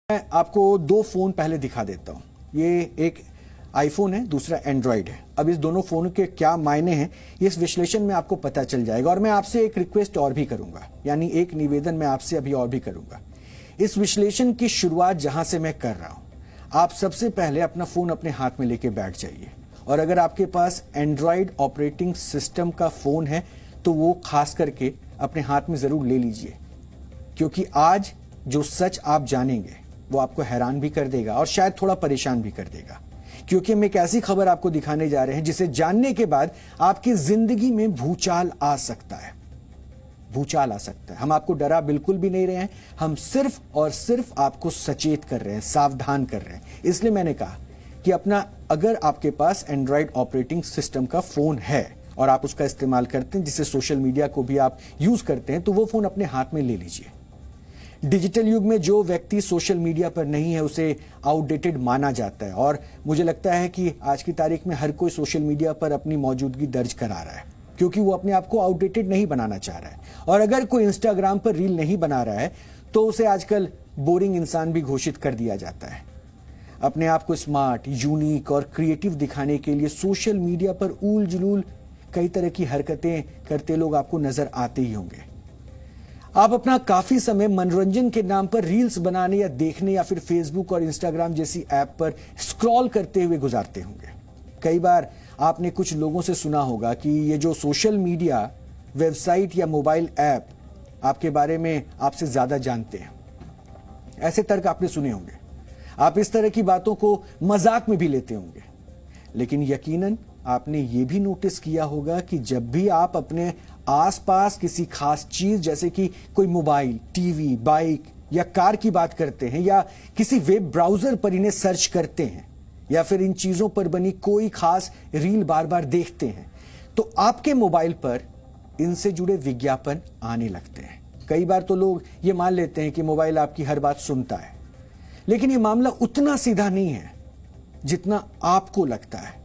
मैं आपको दो फोन पहले दिखा देता हूं। ये एक आईफोन है, दूसरा एंड्रॉइड है। अब इस दोनों फोन के क्या मायने हैं इस विश्लेषण में आपको पता चल जाएगा। और मैं आपसे एक रिक्वेस्ट और भी करूंगा, यानी एक निवेदन मैं आपसे अभी और भी करूंगा। इस विश्लेषण की शुरुआत जहां से मैं कर रहा हूं, आप सबसे पहले अपना फोन अपने हाथ में लेके बैठ जाइए। और अगर आपके पास एंड्रॉइड ऑपरेटिंग सिस्टम का फोन है तो वो खास करके अपने हाथ में जरूर ले लीजिए, क्योंकि आज जो सच आप जानेंगे वो आपको हैरान भी कर देगा और शायद थोड़ा परेशान भी कर देगा। क्योंकि हम एक ऐसी खबर आपको दिखाने जा रहे हैं जिसे जानने के बाद आपकी जिंदगी में भूचाल आ सकता है। भूचाल आ सकता है। हम आपको डरा बिल्कुल भी नहीं रहे हैं, हम सिर्फ और सिर्फ आपको सचेत कर रहे हैं, सावधान कर रहे हैं। इसलिए मैंने कहा कि अगर आपके पास एंड्रॉइड ऑपरेटिंग सिस्टम का फोन है और आप उसका इस्तेमाल करते हैं, जिससे सोशल मीडिया को भी आप यूज करते हैं, तो वो फोन अपने हाथ में ले लीजिए। डिजिटल युग में जो व्यक्ति सोशल मीडिया पर नहीं है उसे आउटडेटेड माना जाता है। और मुझे लगता है कि आज की तारीख में हर कोई सोशल मीडिया पर अपनी मौजूदगी दर्ज करा रहा है, क्योंकि वो अपने आप को आउटडेटेड नहीं बनाना चाह रहा है। और अगर कोई इंस्टाग्राम पर रील नहीं बना रहा है तो उसे आजकल बोरिंग इंसान भी घोषित कर दिया जाता है। अपने आप को स्मार्ट, यूनिक और क्रिएटिव दिखाने के लिए सोशल मीडिया पर ऊल जुलूल कई तरह की हरकतें करते लोग आपको नजर आते ही होंगे। आप अपना काफी समय मनोरंजन के नाम पर रील्स बनाने या देखने या फिर फेसबुक और इंस्टाग्राम जैसी ऐप पर स्क्रॉल करते हुए गुजारते होंगे। कई बार आपने कुछ लोगों से सुना होगा कि ये जो सोशल मीडिया, वेबसाइट या मोबाइल ऐप आपके बारे में आपसे ज्यादा जानते हैं। ऐसे तर्क आपने सुने होंगे। आप इस तरह की बातों को मजाक में भी लेते होंगे। लेकिन यकीनन आपने ये भी नोटिस किया होगा कि जब भी आप अपने आसपास किसी खास चीज जैसे कि कोई मोबाइल, टीवी, बाइक या कार की बात करते हैं, या किसी वेब ब्राउजर पर इन्हें सर्च करते हैं, या फिर इन चीजों पर बनी कोई खास रील बार बार देखते हैं, तो आपके मोबाइल पर इनसे जुड़े विज्ञापन आने लगते हैं। कई बार तो लोग ये मान लेते हैं कि मोबाइल आपकी हर बात सुनता है, लेकिन ये मामला उतना सीधा नहीं है जितना आपको लगता है।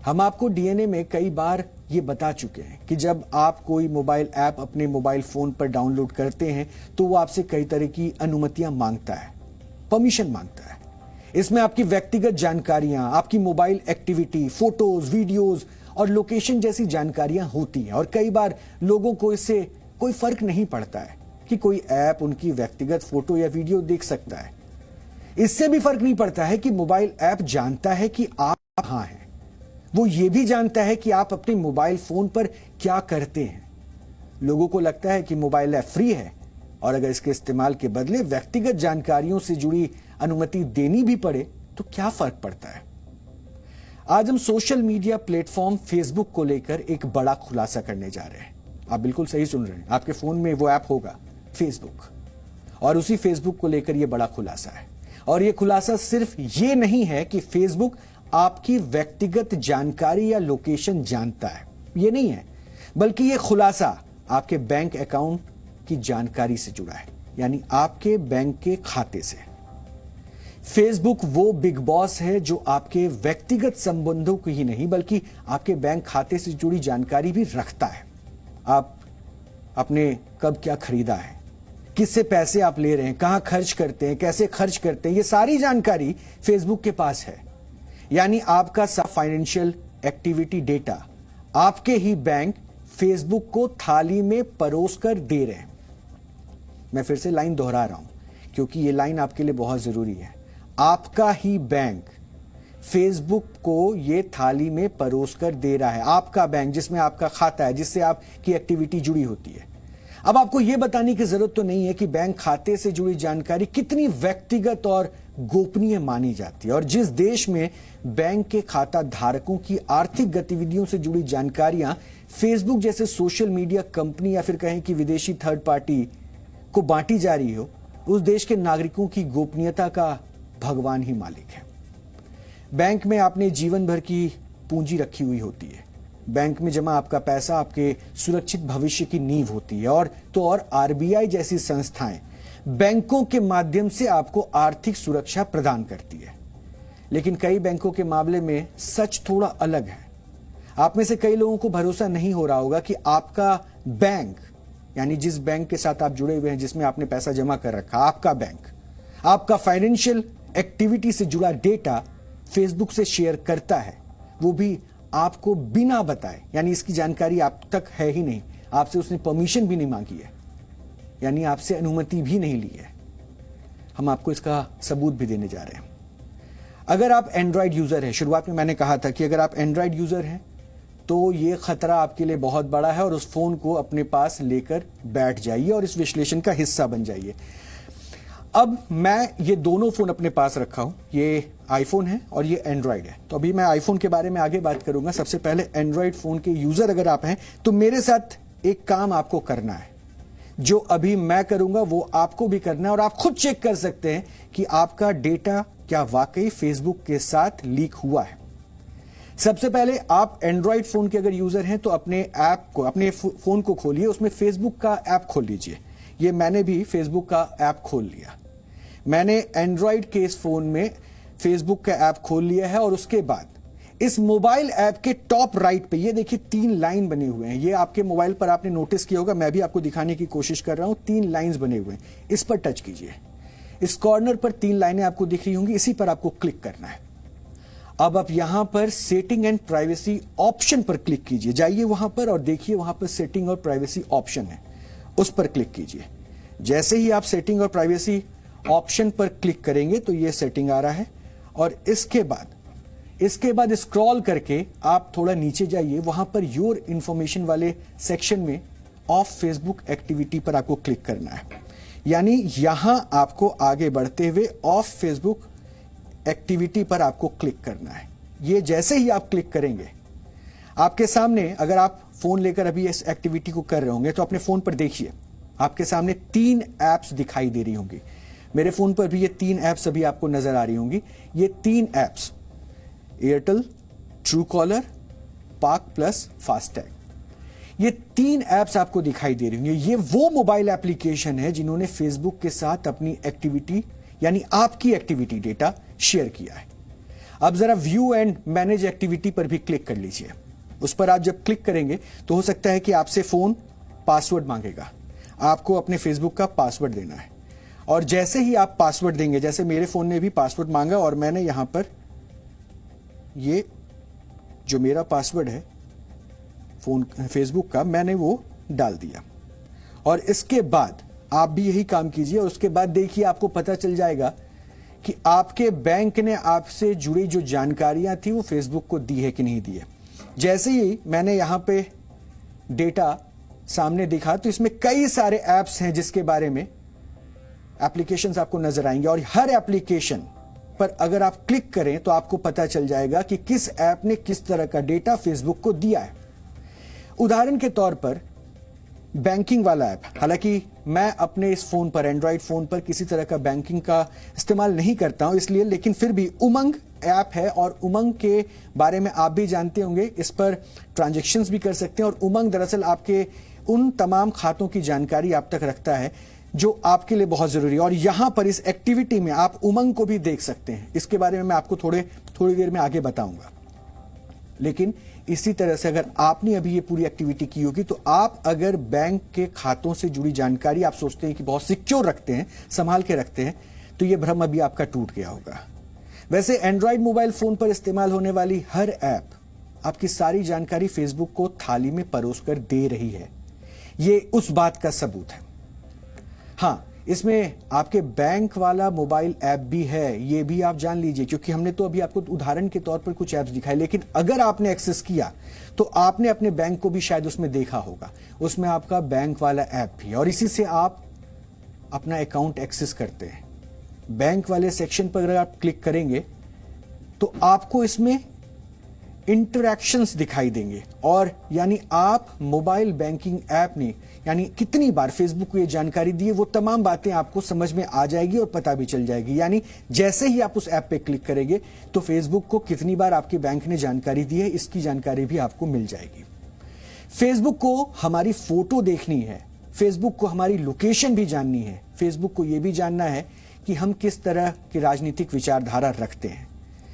हम आपको डीएनए में कई बार ये बता चुके हैं कि जब आप कोई मोबाइल ऐप अपने मोबाइल फोन पर डाउनलोड करते हैं तो वो आपसे कई तरह की अनुमतियां मांगता है, परमिशन मांगता है। इसमें आपकी व्यक्तिगत जानकारियां, आपकी मोबाइल एक्टिविटी, फोटोज, वीडियोज और लोकेशन जैसी जानकारियां होती हैं। और कई बार लोगों को इससे कोई फर्क नहीं पड़ता है कि कोई ऐप उनकी व्यक्तिगत फोटो या वीडियो देख सकता है। इससे भी फर्क नहीं पड़ता है कि मोबाइल ऐप जानता है कि आप कहां हैं। वो ये भी जानता है कि आप अपने मोबाइल फोन पर क्या करते हैं। लोगों को लगता है कि मोबाइल ऐप फ्री है, और अगर इसके इस्तेमाल के बदले व्यक्तिगत जानकारियों से जुड़ी अनुमति देनी भी पड़े तो क्या फर्क पड़ता है। आज हम सोशल मीडिया प्लेटफॉर्म फेसबुक को लेकर एक बड़ा खुलासा करने जा रहे हैं। आप बिल्कुल सही सुन रहे हैं, आपके फोन में वो ऐप होगा फेसबुक, और उसी फेसबुक को लेकर यह बड़ा खुलासा है। और यह खुलासा सिर्फ ये नहीं है कि फेसबुक आपकी व्यक्तिगत जानकारी या लोकेशन जानता है, यह नहीं है, बल्कि यह खुलासा आपके बैंक अकाउंट की जानकारी से जुड़ा है, यानी आपके बैंक के खाते से। फेसबुक वो बिग बॉस है जो आपके व्यक्तिगत संबंधों को ही नहीं बल्कि आपके बैंक खाते से जुड़ी जानकारी भी रखता है। आप अपने कब क्या खरीदा है, किससे पैसे आप ले रहे हैं, कहां खर्च करते हैं, कैसे खर्च करते हैं, ये सारी जानकारी फेसबुक के पास है। यानी आपका सब फाइनेंशियल एक्टिविटी डेटा आपके ही बैंक फेसबुक को थाली में परोस कर दे रहे हैं। मैं फिर से लाइन दोहरा रहा हूं क्योंकि ये लाइन आपके लिए बहुत जरूरी है। आपका ही बैंक फेसबुक को ये थाली में परोस कर दे रहा है। आपका बैंक, जिसमें आपका खाता है, जिससे आपकी एक्टिविटी जुड़ी होती है। अब आपको यह बताने की जरूरत तो नहीं है कि बैंक खाते से जुड़ी जानकारी कितनी व्यक्तिगत और गोपनीय मानी जाती है। और जिस देश में बैंक के खाता धारकों की आर्थिक गतिविधियों से जुड़ी जानकारियां फेसबुक जैसे सोशल मीडिया कंपनी या फिर कहें कि विदेशी थर्ड पार्टी को बांटी जा रही हो, उस देश के नागरिकों की गोपनीयता का भगवान ही मालिक है। बैंक में आपने जीवन भर की पूंजी रखी हुई होती है। बैंक में जमा आपका पैसा आपके सुरक्षित भविष्य की नींव होती है। और आरबीआई जैसी संस्थाएं बैंकों के माध्यम से आपको आर्थिक सुरक्षा प्रदान करती है। लेकिन कई बैंकों के मामले में सच थोड़ा अलग है। आप में से कई लोगों को भरोसा नहीं हो रहा होगा कि आपका बैंक, यानी जिस बैंक के साथ आप जुड़े हुए हैं, जिसमें आपने पैसा जमा कर रखा, आपका बैंक आपका फाइनेंशियल एक्टिविटी से जुड़ा डेटा फेसबुक से शेयर करता है, वो भी आपको बिना बताए, यानी इसकी जानकारी आप तक है ही नहीं, आपसे उसने परमिशन भी नहीं मांगी है, यानी आपसे अनुमति भी नहीं ली है। हम आपको इसका सबूत भी देने जा रहे हैं। अगर आप एंड्रॉयड यूजर हैं, शुरुआत में मैंने कहा था कि अगर आप एंड्रॉयड यूजर हैं तो ये खतरा आपके लिए बहुत बड़ा है और उस फोन को अपने पास लेकर बैठ जाइए और इस विश्लेषण का हिस्सा बन जाइए। अब मैं ये दोनों फोन अपने पास रखा हूं, ये आईफोन है और ये एंड्रॉयड है। तो अभी मैं आईफोन के बारे में आगे बात करूंगा। सबसे पहले एंड्रॉयड फोन के यूजर अगर आप हैं तो मेरे साथ एक काम आपको करना है, जो अभी मैं करूंगा वो आपको भी करना है और आप खुद चेक कर सकते हैं कि आपका डेटा क्या वाकई फेसबुक के साथ लीक हुआ है। सबसे पहले आप एंड्रॉयड फोन के अगर यूजर हैं तो अपने ऐप को, अपने फोन को खोलिए, उसमें फेसबुक का ऐप खोल लीजिए। ये मैंने भी फेसबुक का ऐप खोल लिया। मैंने एंड्रॉयड के इस फोन में फेसबुक का ऐप खोल लिया है और उसके बाद इस मोबाइल ऐप के टॉप राइट पे ये देखिए 3 लाइन बने हुए हैं। ये आपके मोबाइल पर आपने नोटिस किया होगा, मैं भी आपको दिखाने की कोशिश कर रहा हूं। 3 लाइंस बने हुए हैं, इस पर टच कीजिए। इस कॉर्नर पर 3 लाइनें आपको दिख रही होंगी, इसी पर आपको क्लिक करना है। अब आप यहां पर सेटिंग एंड प्राइवेसी ऑप्शन पर क्लिक कीजिए। जाइए वहां पर और देखिए वहां पर सेटिंग और प्राइवेसी ऑप्शन है, उस पर क्लिक कीजिए। जैसे ही आप सेटिंग और प्राइवेसी ऑप्शन पर क्लिक करेंगे तो ये सेटिंग आ रहा है और इसके बाद स्क्रॉल करके आप थोड़ा नीचे जाइए, वहां पर योर इंफॉर्मेशन वाले सेक्शन में ऑफ फेसबुक एक्टिविटी पर आपको क्लिक करना है। यानी यहां आपको आगे बढ़ते हुए ऑफ फेसबुक एक्टिविटी पर आपको क्लिक करना है। ये जैसे ही आप क्लिक करेंगे आपके सामने, अगर आप फोन लेकर अभी इस एक्टिविटी को कर रहे होंगे तो अपने फोन पर देखिए, आपके सामने 3 एप्स दिखाई दे रही होंगी। मेरे फोन पर भी ये 3 एप्स अभी आपको नजर आ रही होंगी। ये 3 apps Airtel, true collar, park plus, FASTag, ये 3 एप्स आपको दिखाई दे रही होंगी। ये वो मोबाइल एप्लीकेशन है जिन्होंने फेसबुक के साथ अपनी एक्टिविटी, यानी आपकी एक्टिविटी डेटा शेयर किया है। अब जरा व्यू एंड मैनेज एक्टिविटी पर भी क्लिक कर लीजिए। उस पर आप जब क्लिक करेंगे तो हो सकता है कि आपसे फोन पासवर्ड मांगेगा। आपको अपने फेसबुक का पासवर्ड देना है और जैसे ही आप पासवर्ड देंगे, जैसे मेरे फोन ने भी पासवर्ड मांगा और मैंने यहां पर ये जो मेरा पासवर्ड है फोन फेसबुक का, मैंने वो डाल दिया। और इसके बाद आप भी यही काम कीजिए और उसके बाद देखिए आपको पता चल जाएगा कि आपके बैंक ने आपसे जुड़ी जो जानकारियां थी वो फेसबुक को दी है कि नहीं दी है। जैसे ही मैंने यहां पे डेटा सामने दिखा तो इसमें कई सारे ऐप्स हैं जिसके बारे में एप्लीकेशंस आपको नजर आएंगे और हर एप्लीकेशन पर अगर आप क्लिक करें तो आपको पता चल जाएगा कि किस ऐप ने किस तरह का डेटा फेसबुक को दिया है। उदाहरण के तौर पर बैंकिंग वाला ऐप, हालांकि मैं अपने इस फोन पर, एंड्रॉयड फोन पर किसी तरह का बैंकिंग का इस्तेमाल नहीं करता हूं इसलिए, लेकिन फिर भी उमंग ऐप है और उमंग के बारे में आप भी जानते होंगे। इस पर ट्रांजैक्शंस भी कर सकते हैं और उमंग दरअसल आपके उन तमाम खातों की जानकारी आप तक रखता है जो आपके लिए बहुत जरूरी है। और यहां पर इस एक्टिविटी में आप उमंग को भी देख सकते हैं। इसके बारे में मैं आपको थोड़ी देर में आगे बताऊंगा। लेकिन इसी तरह से अगर आपने अभी ये पूरी एक्टिविटी की होगी तो आप अगर बैंक के खातों से जुड़ी जानकारी आप सोचते हैं कि बहुत सिक्योर रखते हैं, संभाल के रखते हैं, तो ये भ्रम अभी आपका टूट गया होगा। वैसे एंड्रॉयड मोबाइल फोन पर इस्तेमाल होने वाली हर ऐप आपकी सारी जानकारी फेसबुक को थाली में परोस कर दे रही है। ये उस बात का सबूत है। हां, इसमें आपके बैंक वाला मोबाइल ऐप भी है, ये भी आप जान लीजिए, क्योंकि हमने तो अभी आपको उदाहरण के तौर पर कुछ ऐप्स दिखाए, लेकिन अगर आपने एक्सेस किया तो आपने अपने बैंक को भी शायद उसमें देखा होगा। उसमें आपका बैंक वाला ऐप भी है और इसी से आप अपना अकाउंट एक्सेस करते हैं। बैंक वाले सेक्शन पर अगर आप क्लिक करेंगे तो आपको इसमें इंटरैक्शंस दिखाई देंगे और यानी आप मोबाइल बैंकिंग ऐप ने यानी कितनी बार फेसबुक को ये जानकारी दी है, वो तमाम बातें आपको समझ में आ जाएगी और पता भी चल जाएगी। यानी जैसे ही आप उस ऐप पे क्लिक करेंगे तो फेसबुक को कितनी बार आपके बैंक ने जानकारी दी है, इसकी जानकारी भी आपको मिल जाएगी। फेसबुक को हमारी फोटो देखनी है, फेसबुक को हमारी लोकेशन भी जाननी है, फेसबुक को यह भी जानना है कि हम किस तरह की राजनीतिक विचारधारा रखते हैं,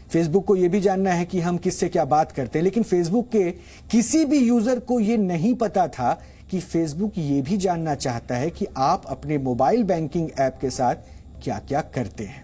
फेसबुक को यह भी जानना है कि हम किससे क्या बात करते हैं। लेकिन फेसबुक के किसी भी यूजर को यह नहीं पता था कि फेसबुक ये भी जानना चाहता है कि आप अपने मोबाइल बैंकिंग ऐप के साथ क्या क्या करते हैं।